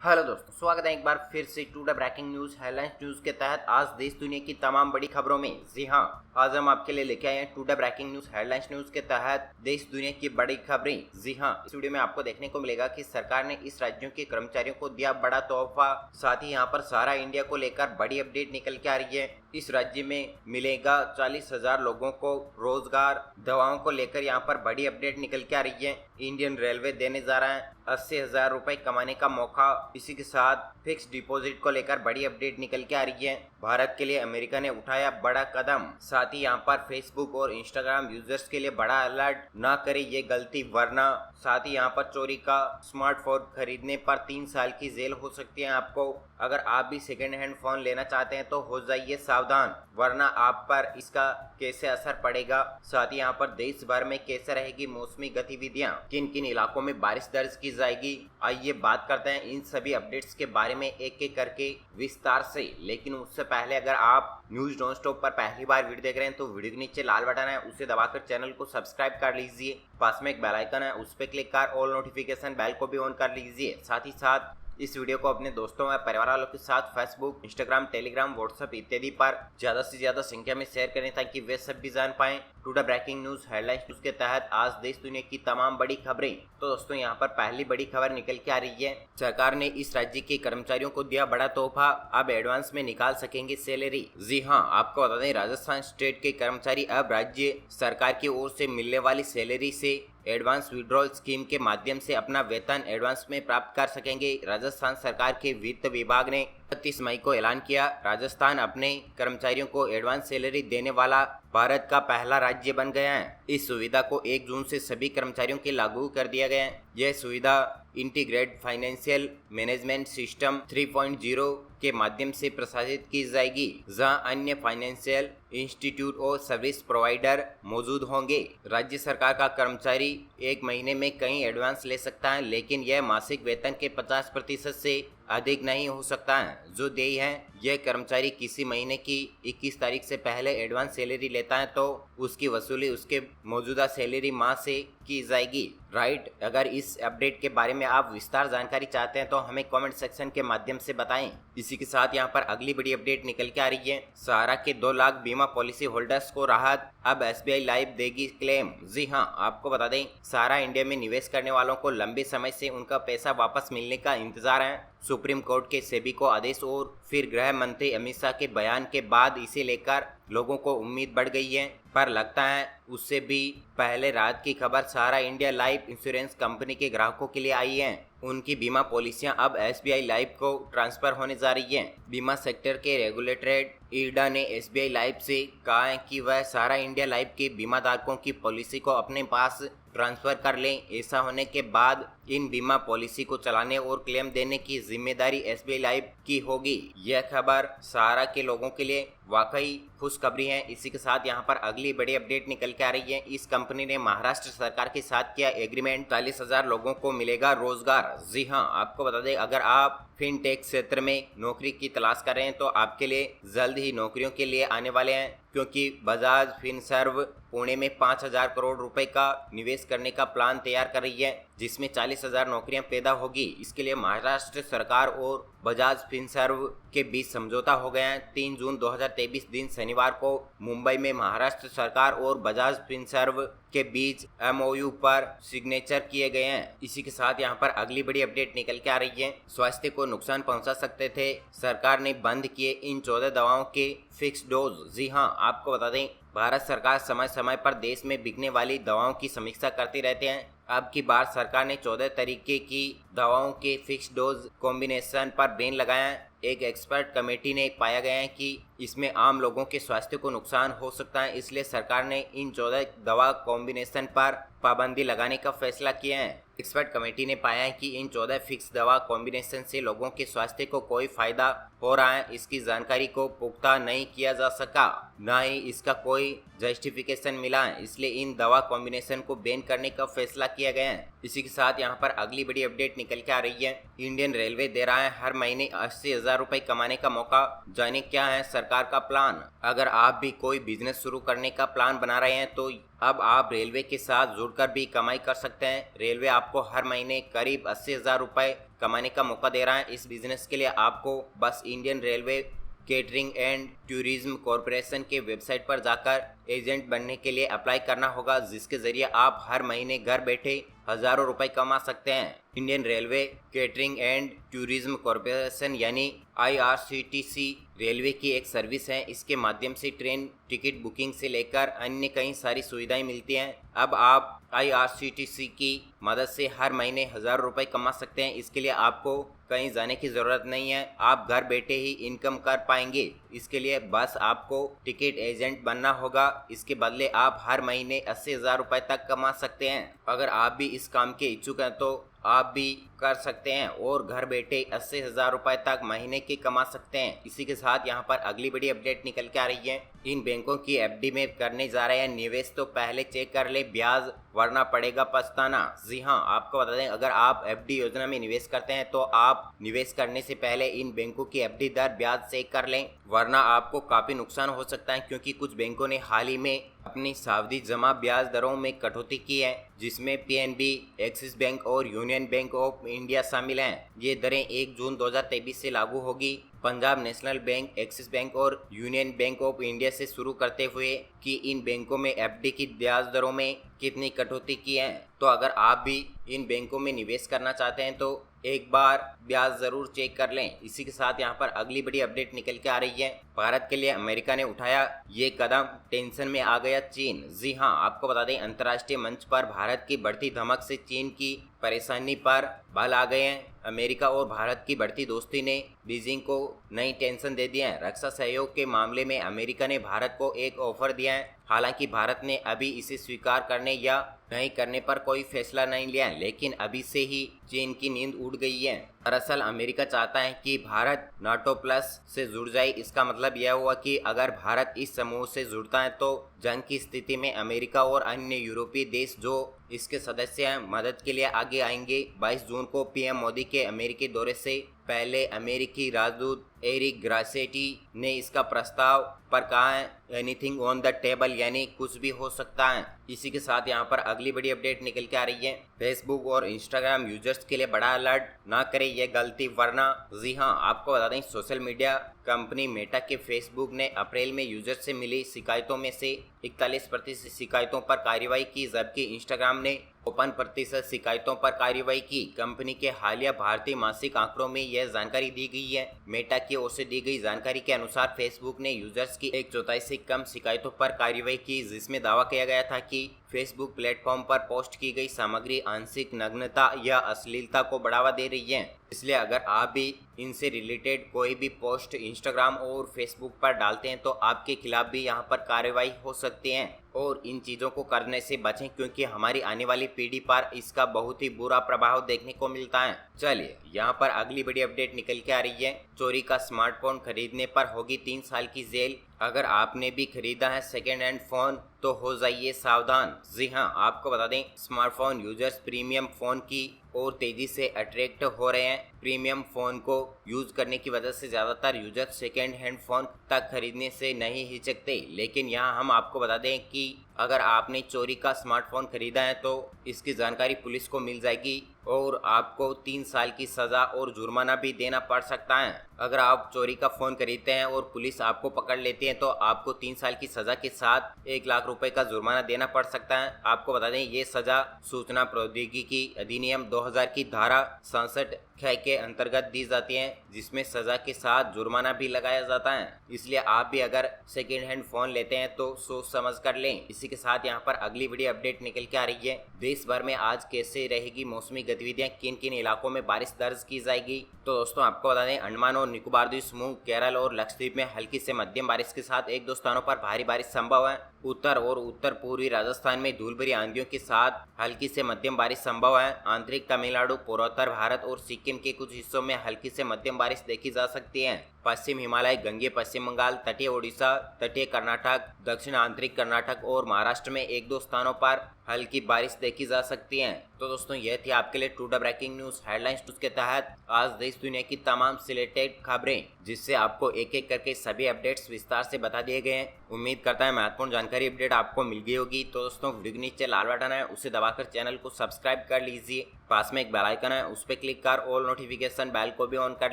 Hello दोस्तों, स्वागत है एक बार फिर से today breaking news headlines news के तहत आज देश दुनिया की तमाम बड़ी खबरों में। जी हां, आज हम आपके लिए लेके आए हैं today breaking news headlines news के तहत देश दुनिया की बड़ी खबरें। जी हां, इस वीडियो में आपको देखने को मिलेगा कि सरकार ने इस राज्यों के कर्मचारियों को दिया बड़ा तोहफा। साथ ही यहां पर सारा इंडिया को लेकर बड़ी अपडेट निकल के आ रही है। इस राज्य में मिलेगा 40,000 लोगों को रोजगार। दवाओं को लेकर यहाँ पर बड़ी अपडेट निकल के आ रही है। इंडियन रेलवे देने जा रहा है 80,000 रुपए कमाने का मौका। इसी के साथ फिक्स डिपॉजिट को लेकर बड़ी अपडेट निकल के आ रही है। भारत के लिए अमेरिका ने उठाया बड़ा कदम। साथ ही यहाँ पर फेसबुक और इंस्टाग्राम यूजर्स के लिए बड़ा अलर्ट, ना करें ये गलती वरना। साथ ही यहाँ पर चोरी का स्मार्टफोन खरीदने पर 3 साल की जेल हो सकती है आपको। अगर आप भी सेकेंड हैंड फोन लेना चाहते हैं तो हो जाइए सावधान, वरना आप पर इसका कैसे असर पड़ेगा। साथ ही यहाँ पर देश भर में कैसे रहेगी मौसमी गतिविधियां, किन किन इलाकों में बारिश दर्ज की जाएगी। आइए बात करते हैं इन सभी अपडेट्स के बारे में एक एक करके विस्तार से। लेकिन उससे पहले अगर आप न्यूज नॉन स्टॉप पर पहली बार वीडियो देख रहे हैं तो वीडियो के नीचे लाल बटन है, उसे दबाकर चैनल को सब्सक्राइब कर लीजिए। पास में एक बेल आइकन है, उस पर क्लिक कर ऑल नोटिफिकेशन बेल को भी ऑन कर लीजिए। साथ ही साथ इस वीडियो को अपने दोस्तों व परिवार वालों के साथ फेसबुक, इंस्टाग्राम, टेलीग्राम, व्हाट्सएप इत्यादि पर ज्यादा से ज्यादा संख्या में शेयर करें ताकि वे सब भी जान पाएं today breaking news headlines news के तहत आज देश दुनिया की तमाम बड़ी खबरें। तो दोस्तों यहाँ पर पहली बड़ी खबर निकल के आ रही है। सरकार ने इस राज्य के कर्मचारियों को दिया बड़ा तोहफा, अब एडवांस में निकाल सकेंगे सैलरी। जी हाँ, आपको बता दें राजस्थान स्टेट के कर्मचारी अब राज्य सरकार की ओर से मिलने वाली सैलरी से एडवांस विड्रॉल स्कीम के माध्यम से अपना वेतन एडवांस में प्राप्त कर सकेंगे। राजस्थान सरकार के वित्त विभाग ने 31 मई को ऐलान किया, राजस्थान अपने कर्मचारियों को एडवांस सैलरी देने वाला भारत का पहला राज्य बन गया है। इस सुविधा को 1 जून से सभी कर्मचारियों के लागू कर दिया गया है। यह सुविधा इंटीग्रेटेड फाइनेंशियल मैनेजमेंट सिस्टम 3.0 के माध्यम से प्रशासित की जाएगी, जहां अन्य फाइनेंशियल इंस्टीट्यूट और सर्विस प्रोवाइडर मौजूद होंगे। राज्य सरकार का कर्मचारी 1 महीने में कई एडवांस ले सकता है, लेकिन यह मासिक वेतन के 50% से अधिक नहीं हो सकता है। जो देय है, यह कर्मचारी किसी महीने की 21 तारीख से पहले एडवांस सैलरी लेता है तो उसकी वसूली उसके मौजूदा सैलरी माह से की जाएगी। राइट, अगर इस अपडेट के बारे में आप विस्तार जानकारी चाहते हैं तो हमें कमेंट सेक्शन के माध्यम से बताएं। इसी के साथ यहाँ पर अगली बड़ी अपडेट निकल के आ रही है। सहारा के 2 लाख बीमा पॉलिसी होल्डर्स को राहत, अब एसबीआई लाइफ देगी क्लेम। जी हाँ, आपको बता दें सहारा इंडिया में निवेश करने वालों को लंबे समय से उनका पैसा वापस मिलने का इंतजार है। सुप्रीम कोर्ट के सेबी को आदेश और फिर गृह मंत्री अमित शाह के बयान के बाद इसे लेकर लोगों को उम्मीद बढ़ गई है, पर लगता है उससे भी पहले रात की खबर सहारा इंडिया लाइफ इंश्योरेंस कंपनी के ग्राहकों के लिए आई है। उनकी बीमा पॉलिसियां अब एसबीआई लाइफ को ट्रांसफर होने जा रही हैं। बीमा सेक्टर के रेगुलेटरेट IRDA ने एसबीआई लाइफ से कहा है कि वह सहारा इंडिया लाइफ के बीमा धारकों की पॉलिसी को अपने पास ट्रांसफर कर लें। ऐसा होने के बाद इन बीमा पॉलिसी को चलाने और क्लेम देने की जिम्मेदारी एसबीआई लाइफ की होगी। यह खबर सहारा के लोगों के लिए वाकई खुशखबरी है। इसी के साथ यहाँ पर अगली बड़ी अपडेट निकल के आ रही है। इस कंपनी ने महाराष्ट्र सरकार के साथ किया एग्रीमेंट, 40,000 लोगों को मिलेगा रोजगार। जी हाँ, आपको बता दें अगर आप फिनटेक क्षेत्र में नौकरी की तलाश कर रहे हैं तो आपके लिए जल्द ही नौकरियों के लिए आने वाले हैं, क्योंकि बजाज फिनसर्व पुणे में 5,000 करोड़ रुपए का निवेश करने का प्लान तैयार कर रही है, जिसमें 40,000 नौकरियां पैदा होगी। इसके लिए महाराष्ट्र सरकार और बजाज फिनसर्व के बीच समझौता हो गया है। 3 जून 2023 दिन शनिवार को मुंबई में महाराष्ट्र सरकार और बजाज फिनसर्व के बीच MOU पर सिग्नेचर किए गए हैं। इसी के साथ यहाँ पर अगली बड़ी अपडेट निकल के आ रही है। स्वास्थ्य को नुकसान पहुंचा सकते थे, सरकार ने बंद किए इन 14 दवाओं के फिक्स डोज। जी हाँ, आपको बता दें भारत सरकार समय समय पर देश में बिकने वाली दवाओं की समीक्षा करती रहते हैं। अब की बार सरकार ने 14 तरीके की दवाओं के फिक्स डोज कॉम्बिनेशन पर बैन लगाया है। एक एक्सपर्ट कमेटी ने पाया गया है कि इसमें आम लोगों के स्वास्थ्य को नुकसान हो सकता है, इसलिए सरकार ने इन 14 दवा कॉम्बिनेशन पर पाबंदी लगाने का फैसला किया है। एक्सपर्ट कमेटी ने पाया है कि इन 14 फिक्स दवा कॉम्बिनेशन से लोगों के स्वास्थ्य को कोई फायदा हो रहा है, इसकी जानकारी को पुख्ता नहीं किया जा सका, न ही इसका कोई जस्टिफिकेशन मिला है, इसलिए इन दवा कॉम्बिनेशन को बैन करने का फैसला किया गया है। इसी के साथ यहाँ पर अगली बड़ी अपडेट निकल के आ रही है। इंडियन रेलवे दे रहा है हर महीने 80,000 रुपए कमाने का मौका। जाने क्या है सरकार का प्लान। अगर आप भी कोई बिजनेस शुरू करने का प्लान बना रहे हैं तो अब आप रेलवे के साथ जुड़कर भी कमाई कर सकते हैं। रेलवे आपको हर महीने करीब 80,000 रुपए कमाने का मौका दे रहा है। इस बिजनेस के लिए आपको बस Indian railway catering and tourism corporation के वेबसाइट पर जाकर एजेंट बनने के लिए अप्लाई करना होगा, जिसके जरिए आप हर महीने घर बैठे हजारों रुपए कमा सकते हैं। Indian railway catering and tourism corporation यानी IRCTC रेलवे की एक सर्विस है। इसके माध्यम से ट्रेन टिकट बुकिंग से लेकर अन्य कई सारी सुविधाएं मिलती हैं। अब आप IRCTC की मदद से हर महीने हजारों रुपए कमा सकते हैं। इसके लिए आपको कहीं जाने की ज़रूरत नहीं है, आप घर बैठे ही इनकम कर पाएंगे। इसके लिए बस आपको टिकट एजेंट बनना होगा। इसके बदले आप हर महीने 80,000 रुपए तक कमा सकते हैं। अगर आप भी इस काम के इच्छुक हैं तो आप भी कर सकते हैं और घर बैठे 80,000 रुपए तक महीने के कमा सकते हैं। इसी के साथ यहाँ पर अगली बड़ी अपडेट निकल के आ रही है। इन बैंकों की FD में करने जा रहे हैं निवेश तो पहले चेक कर ले ब्याज, वरना पड़ेगा पछताना। जी हाँ, आपको बता दें, अगर आप FD योजना में निवेश करते हैं तो आप निवेश करने से पहले इन बैंकों की FD दर ब्याज चेक कर लें, वरना आपको काफी नुकसान हो सकता है। क्योंकि कुछ बैंकों ने हाल ही में अपनी सावधि जमा ब्याज दरों में कटौती की है, जिसमें PNB, एक्सिस बैंक और यूनियन बैंक ऑफ इंडिया शामिल हैं। ये दरें 1 जून 2023 से लागू होगी। Punjab national bank, axis bank और यूनियन बैंक ऑफ इंडिया से शुरू करते हुए कि इन बैंकों में FD की ब्याज दरों में कितनी कटौती की है। तो अगर आप भी इन बैंकों में निवेश करना चाहते हैं तो एक बार ब्याज जरूर चेक कर लें। इसी के साथ यहाँ पर अगली बड़ी अपडेट निकल के आ रही है। भारत के लिए अमेरिका ने उठाया ये कदम, टेंशन में आ गया चीन। जी हाँ, आपको बता दें, अंतर्राष्ट्रीय मंच पर भारत की बढ़ती धमक से चीन की परेशानी पर बल आ गए हैं। अमेरिका और भारत की बढ़ती दोस्ती ने बीजिंग को नई टेंशन दे दी है। रक्षा सहयोग के मामले में अमेरिका ने भारत को एक ऑफर दिया है। हालांकि भारत ने अभी इसे स्वीकार करने या नहीं करने पर कोई फैसला नहीं लिया है, लेकिन अभी से ही चीन की नींद उड़ गई है। दरअसल अमेरिका चाहता है कि भारत नाटो प्लस से जुड़ जाए। इसका मतलब यह हुआ कि अगर भारत इस समूह से जुड़ता है तो जंग की स्थिति में अमेरिका और अन्य यूरोपीय देश जो इसके सदस्य हैं मदद के लिए आगे आएंगे। 22 जून को PM मोदी के अमेरिकी दौरे से पहले अमेरिकी राजदूत एरिक ग्रासेटी ने इसका प्रस्ताव पर कहा है एनीथिंग ऑन द टेबल, यानी कुछ भी हो सकता है। इसी के साथ यहाँ पर अगली बड़ी अपडेट निकल के आ रही है। फेसबुक और इंस्टाग्राम यूजर्स के लिए बड़ा अलर्ट, ना करें ये गलती वरना। जी हाँ, आपको बता दें, सोशल मीडिया कंपनी मेटा के फेसबुक ने अप्रैल में यूजर्स से मिली शिकायतों में से 41% शिकायतों पर कार्रवाई की, जबकि इंस्टाग्राम ने 55% शिकायतों पर कार्रवाई की। कंपनी के हालिया भारतीय मासिक आंकड़ों में यह जानकारी दी गई है। मेटा की ओर से दी गई जानकारी के अनुसार फेसबुक ने यूजर्स की 1/4 से कम शिकायतों पर कार्रवाई की, जिसमें दावा किया गया था कि फेसबुक प्लेटफॉर्म पर पोस्ट की गई सामग्री आंशिक नग्नता या अश्लीलता को बढ़ावा दे रही है। इसलिए अगर आप भी इनसे रिलेटेड कोई भी पोस्ट इंस्टाग्राम और फेसबुक पर डालते हैं तो आपके खिलाफ भी यहाँ पर कार्रवाई हो सकती है। और इन चीज़ों को करने से बचें, क्योंकि हमारी आने वाली पीढ़ी पर इसका बहुत ही बुरा प्रभाव देखने को मिलता है। चलिए यहाँ पर अगली बड़ी अपडेट निकल के आ रही है। चोरी का स्मार्टफोन खरीदने पर होगी 3 साल की जेल। अगर आपने भी खरीदा है सेकेंड हैंड फोन तो हो जाइए सावधान। जी हाँ, आपको बता दें, स्मार्टफोन यूजर्स प्रीमियम फोन की और तेजी से अट्रैक्ट हो रहे हैं। प्रीमियम फोन को यूज करने की वजह से ज्यादातर यूजर सेकेंड हैंड फोन तक खरीदने से नहीं हिचकते। लेकिन यहाँ हम आपको बता दें कि अगर आपने चोरी का स्मार्टफोन खरीदा है तो इसकी जानकारी पुलिस को मिल जाएगी और आपको 3 साल की सजा और जुर्माना भी देना पड़ सकता है। अगर आप चोरी का फोन खरीदते हैं और पुलिस आपको पकड़ लेती है तो आपको 3 साल की सजा के साथ 1 लाख रुपए का जुर्माना देना पड़ सकता है। आपको बता दें, ये सजा सूचना प्रौद्योगिकी अधिनियम 2000 की धारा 67 के अंतर्गत दी जाती है, जिसमें सजा के साथ जुर्माना भी लगाया जाता है। इसलिए आप भी अगर सेकेंड हैंड फोन लेते हैं तो सोच समझ कर लें। इसी के साथ यहाँ पर अगली बड़ी अपडेट निकल के आ रही है। देश भर में आज कैसे रहेगी मौसमी गतिविधियां, किन किन इलाकों में बारिश दर्ज की जाएगी। तो दोस्तों आपको बता दें, अंडमान और निकोबार द्वीप समूह, केरल और लक्षद्वीप में हल्की से मध्यम बारिश के साथ 1-2 स्थानों पर भारी बारिश संभव है। उत्तर और उत्तर पूर्वी राजस्थान में धूल भरी आंधियों के साथ हल्की से मध्यम बारिश संभव है। आंतरिक तमिलनाडु, पूर्वोत्तर भारत और सिक्किम के कुछ हिस्सों में हल्की से मध्यम बारिश देखी जा सकती है। पश्चिम हिमालय, गंगे पश्चिम बंगाल, तटीय ओडिशा, तटीय कर्नाटक, दक्षिण आंतरिक कर्नाटक और महाराष्ट्र में 1-2 स्थानों पर हल्की बारिश देखी जा सकती है। तो दोस्तों यह थी आपके लिए today breaking news headlines news के तहत आज देश दुनिया की तमाम सिलेक्टेड खबरें, जिससे आपको एक एक करके सभी अपडेट्स विस्तार से बता दिए गए हैं। उम्मीद करता है महत्वपूर्ण जानकारी अपडेट आपको मिल गई होगी। तो दोस्तों वीडियो के नीचे लाल बटन है, उसे दबाकर चैनल को सब्सक्राइब कर लीजिए। पास में एक बेल आइकन है, उस पर क्लिक कर ऑल नोटिफिकेशन बेल को भी ऑन कर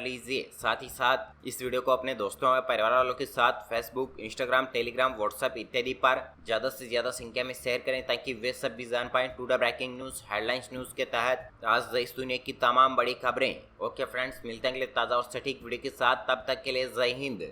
लीजिए। साथ ही साथ इस वीडियो को अपने दोस्तों और परिवार वालों के साथ फेसबुक, इंस्टाग्राम, टेलीग्राम, व्हाट्सएप इत्यादि पर ज्यादा से ज्यादा संख्या में शेयर करें, ताकि वे सब भी जान पाएं today breaking news headlines news के तहत आज देश दुनिया की तमाम बड़ी खबरें। ओके फ्रेंड्स, मिलते हैं अगले ताजा और सटीक वीडियो के साथ। तब तक के लिए जय हिंद।